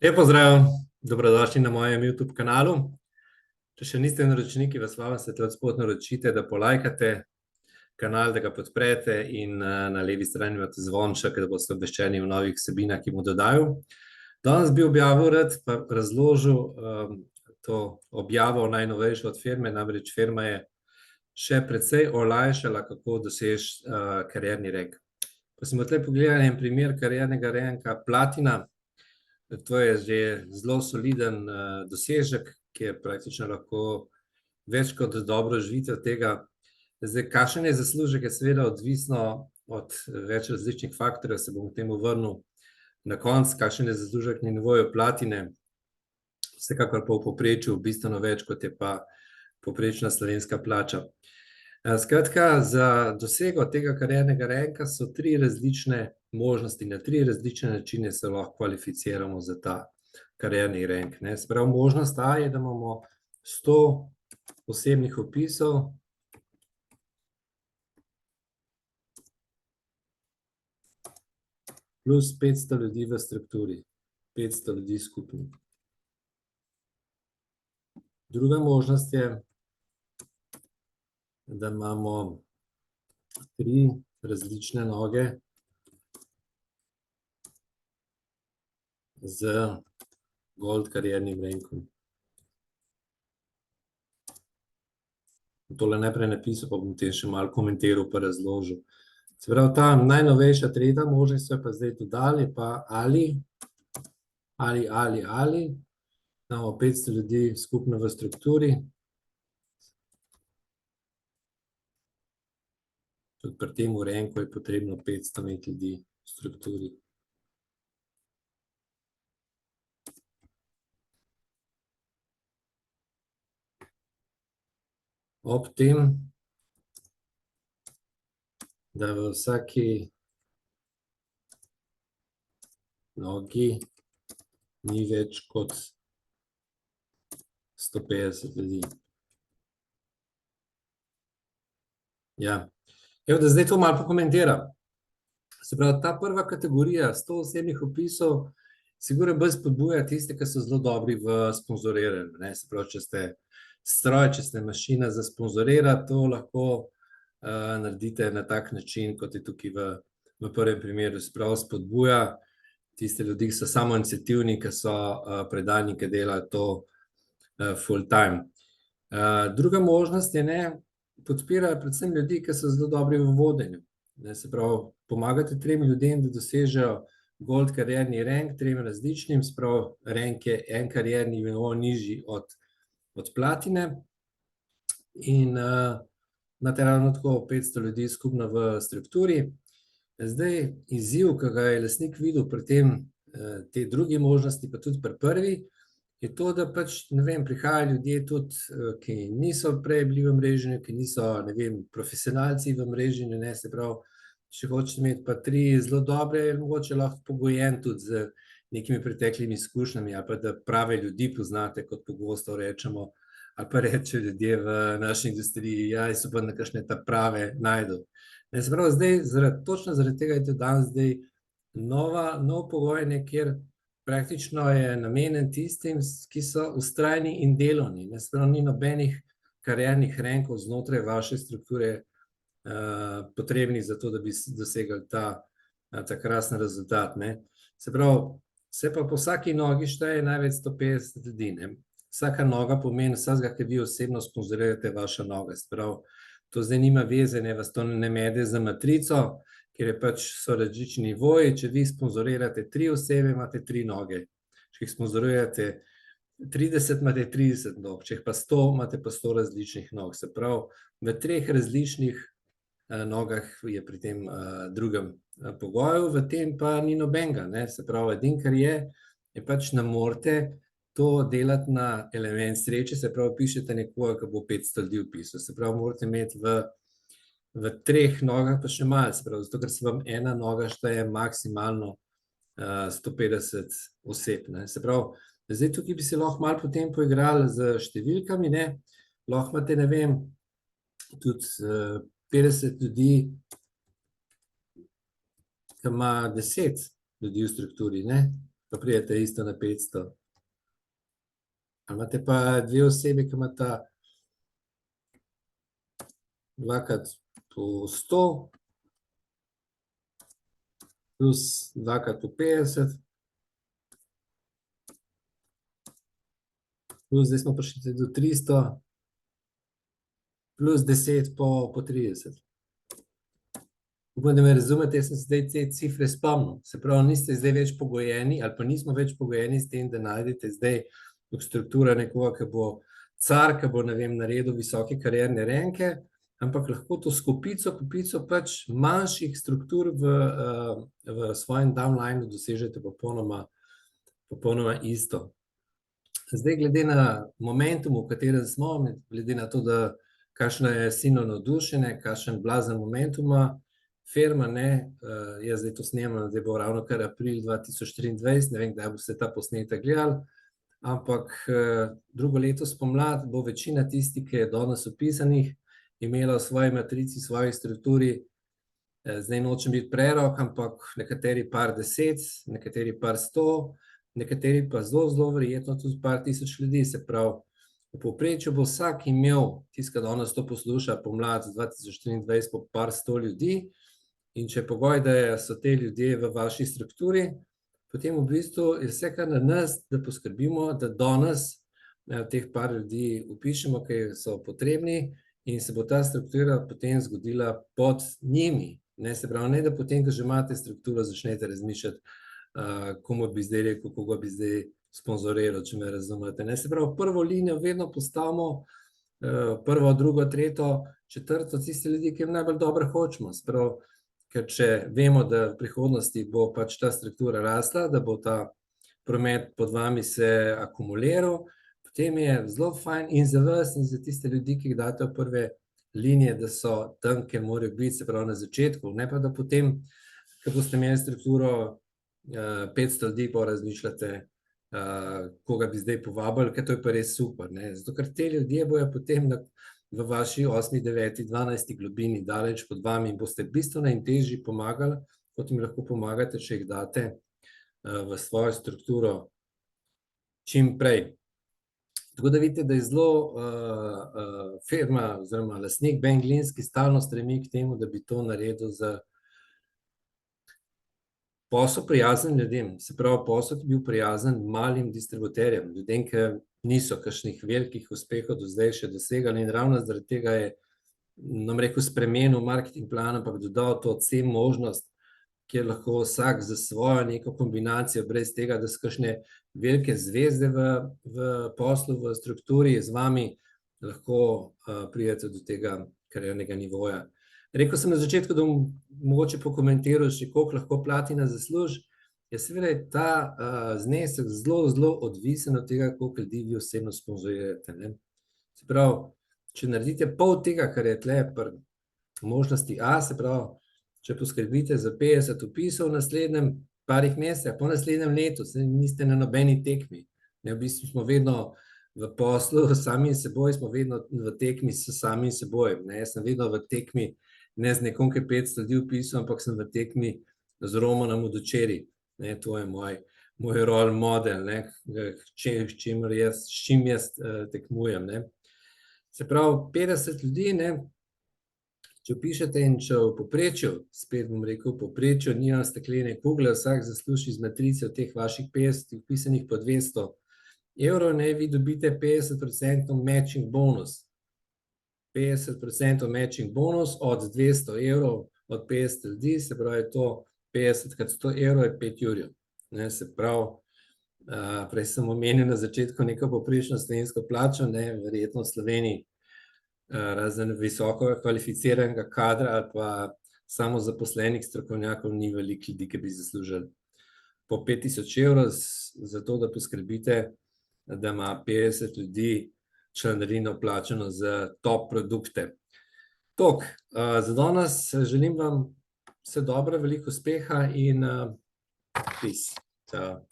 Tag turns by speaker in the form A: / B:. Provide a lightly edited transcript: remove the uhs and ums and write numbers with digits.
A: Lep pozdrav, dobrodošli na mojem YouTube kanalu. Če še niste naročniki, vas vabim, se tudi spod naročite, da polajkate kanal, da ga podprete in na levi strani imate zvonček, da boste obveščeni o novih vsebinah, ki bomo dodajal. Danes bi objavil rad, pa razložil to objavo najnovejšo od firme, namreč firma je še precej olajšala, kako doseči karierni rank. Pa smo tukaj pogledali en primer kariernega ranka Platina. To je že zelo soliden dosežek, ki je praktično lahko več kot dobro živite od tega. Zdaj, kakšen je zaslužek, je seveda odvisno od več različnih faktorjev, se bom k temu vrnil na konec, kakšen je zaslužek na nivoju Platine. Vsekakor pa v povprečju bistveno več, kot je pa povprečna slovenska plača. Skratka, za dosego tega kariernega ranka so tri različne možnosti, na tri različne načine se lahko kvalificiramo za ta karierni rank. Se pravi, možnost A je, da imamo 100 osebnih opisov plus 500 ljudi v strukturi, 500 ljudi skupno. Druga možnost je, da imamo 3 različne noge z gold kariernim rankom. Tole najprej napisal, pa bom te še malo komentiral pa razložil. Se pravi, ta najnovejša tretja možnost je pa zdaj dodali, pa ali, imamo 500 ljudi skupno v strukturi. Tudi pri tem ranku je potrebno 500 ljudi v strukturi. Ob tem, da v vsaki nogi ni več kot 150 ljudi. Ja. Evo, da zdaj to malo pokomentiram. Se pravi, ta prva kategorija, 100 osebnih opisov, sigurno bolj spodbuja tiste, ki so zelo dobri v sponzoriranju. Se pravi, če ste stroj, če ste mašina za sponzorirati, to lahko naredite na tak način, kot je tukaj v prvem primeru. Se pravi, spodbuja tiste ljudi, ki so samoiniciativni, ki so predani, ki delajo to full time. Druga možnost je, podpirajo predvsem ljudi, ki so zelo dobri v vodenju. Se pravi, pomagate 3 ljudem, da dosežejo gold karierni rank, 3 različnim, se pravi, rank je en karierni nivo nižji od Platine. In imate ravno tako 500 ljudi skupno v strukturi. Zdaj, izziv, ki ga je lastnik videl pri te drugi možnosti, pa tudi pri prvi, je to, da pač, ne vem, prihajajo ljudje tudi, ki niso prej bili v mreženju, ki niso, ne vem, profesionalci v mreženju, se pravi, če hočete imeti pa 3 zelo dobre, je mogoče lahko pogojen tudi z nekimi preteklimi izkušnjami, ali pa da prave ljudi poznate, kot pogosto rečemo, ali pa rečejo ljudje v naši industriji, ja, so pa nekakšne ta prave najdu. Se pravi, zdaj, točno zaradi tega je to danes zdaj nov pogoj, kjer praktično je namenjen tistim, ki so vztrajni in delovni. Se pravi, ni nobenih kariernih rankov znotraj vaše strukture potrebnih za to, da bi dosegali ta krasen rezultat. Se pravi, se pa po vsaki nogi šteje največ 150 ljudi. Vsaka noga pomeni vsega, ki vi osebno sponzorirate vaša noga. Se pravi, to zdaj nima veze, vas to ne mede za matrico, ker je pač so različni nivoji. Če vi sponzorirate 3 osebe, imate 3 noge. Če jih sponzorirate 30, imate 30 nog. Če jih pa 100, imate pa 100 različnih nog. Se pravi, v 3 različnih nogah je pri tem drugem pogoju, v tem pa ni nobenega. Se pravi, edin, kar je pač ne morete to delati na element sreče, se pravi, pišete nekoga, ki bo 500 ljudi vpisal. Se pravi, morate imeti v 3 nogah pa še malo, se pravi, zato ker se vam ena noga šteje maksimalno 150 oseb. Se pravi, zdaj tukaj bi se lahko malo potem poigrali z številkami, lahko imate, ne vem, tudi 50 ljudi, ki ima 10 ljudi v strukturi, pa prijete isto na 500. Ali imate pa dve osebi, ki imata dvakrat po 100, plus dvakrat po 50, plus zdaj smo prišli do 300, plus 10 po 30. Upam, da me razumete, jaz sem zdaj te cifre spomnil. Se pravi, niste zdaj več pogojeni, ali pa nismo več pogojeni s tem, da najdete zdaj struktura nekoga, ki bo car, ki bo, ne vem, naredil visoke karierne renke, ampak lahko to skupico pač manjših struktur v svojem downlineu dosežete popolnoma isto. Zdaj, glede na momentum, v katerem smo, glede na to, da kakšno je silno navdušenje, kakšen blazen momentuma, firma, ne, jaz zdaj to snemam, zdaj bo ravno kar april 2023, ne vem, kdaj bo se ta posnetek gledal, ampak drugo leto spomlad bo večina tistih, ki je danes opisanih, imela v svoji matrici, v svoji strukturi, zdaj nočem biti prerok, ampak nekateri par 10, nekateri par 100, nekateri pa zelo verjetno tudi par tisoč ljudi, se pravi, v povprečju bo vsak imel, tisti, ki danes to posluša, pomlad 2023 po par 100 ljudi, in če je pogoj, da so te ljudje v vaši strukturi, potem v bistvu je vse kar na nas, da poskrbimo, da danes teh par ljudi vpišemo, ki so potrebni, in se bo ta struktura potem zgodila pod njimi. Ne, se pravi, ne da potem, ko že imate strukturo, začnete razmišljati, komu bi zdaj rekel, koga bi zdaj sponzoriral, če me razumete. Ne, se pravi, prvo linijo vedno postavimo, prvo, drugo, tretjo, četrto, tiste ljudi, ki jim najbolj dobro hočemo. Se pravi, ker če vemo, da v prihodnosti bo pač ta struktura rasla, da bo ta promet pod vami se akumuliral, potem je zelo fajn in za vas in za tiste ljudi, ki jih date v prve linije, da so tam, kjer morajo biti, se pravi na začetku, ne pa da potem, ko boste imeli strukturo 500 ljudi, pa razmišljate, koga bi zdaj povabili, ker to je pa res super, ne, zato ker te ljudje bojo potem v vaši 8., 9., 12. globini daleč pod vami in boste bistveno in težje pomagali, kot jim lahko pomagate, če jih date v svojo strukturo čim prej. Tako da vidite, da je zelo firma oziroma lastnik Ben Glinski stalno stremi k temu, da bi to naredil za posel prijazen ljudem, se pravi posel, ki bi bil prijazen malim distributerjem, ljudem, ki niso kakšnih velikih uspehov do zdaj še dosegali in ravno zaradi tega je, nam rekel, spremenil marketing plan, ampak dodal to C možnost, kjer lahko vsak za svojo neko kombinacijo, brez tega, da so kakšne velike zvezde v poslu, v strukturi z vami, lahko pridete do tega kariernega nivoja. Rekel sem na začetku, da bom mogoče pokomentiral še, koliko lahko platina zasluži. Ja, seveda je ta znesek zelo odvisen od tega, koliko ljudi vi osebno sponzorirate, ne. Se pravi, če naredite pol tega, kar je tle pri možnosti A, se pravi, če poskrbite za 50 vpisov v naslednjem parih mesecih, po naslednjem letu, saj niste na nobeni tekmi. Ne, v bistvu smo vedno v poslu, sami seboj smo vedno v tekmi s samim seboj, ne, jaz sem vedno v tekmi, ne z nekom, ki 500 ljudi vpisal, ampak sem v tekmi z Romanom od včeraj. Ne, to je moj role model, ne, s čim jaz tekmujem, ne. Se pravi, 50 ljudi, ne, če vpišete in če v povprečju, spet bom rekel, v povprečju nimam steklene kugle, vsak zasluži iz matrice od teh vaših 50 vpisanih po 200 evrov, ne, vi dobite 50% matching bonus. 50% matching bonus od 200 evrov od 50 ljudi, se pravi, to 50 krat 100 evrov je 5 jurjev. Ne, se pravi, prej sem omenil na začetku neko povprečno slovensko plačo, ne, verjetno v Sloveniji, razen visoko kvalificiranega kadra ali pa samozaposlenih strokovnjakov ni veliko ljudi, ki bi zaslužili po 5000 evrov, zato da poskrbite, da ima 50 ljudi članarino plačano za top produkte. Toliko, za danes želim vam vse dobro, veliko uspeha in peace. Ciao.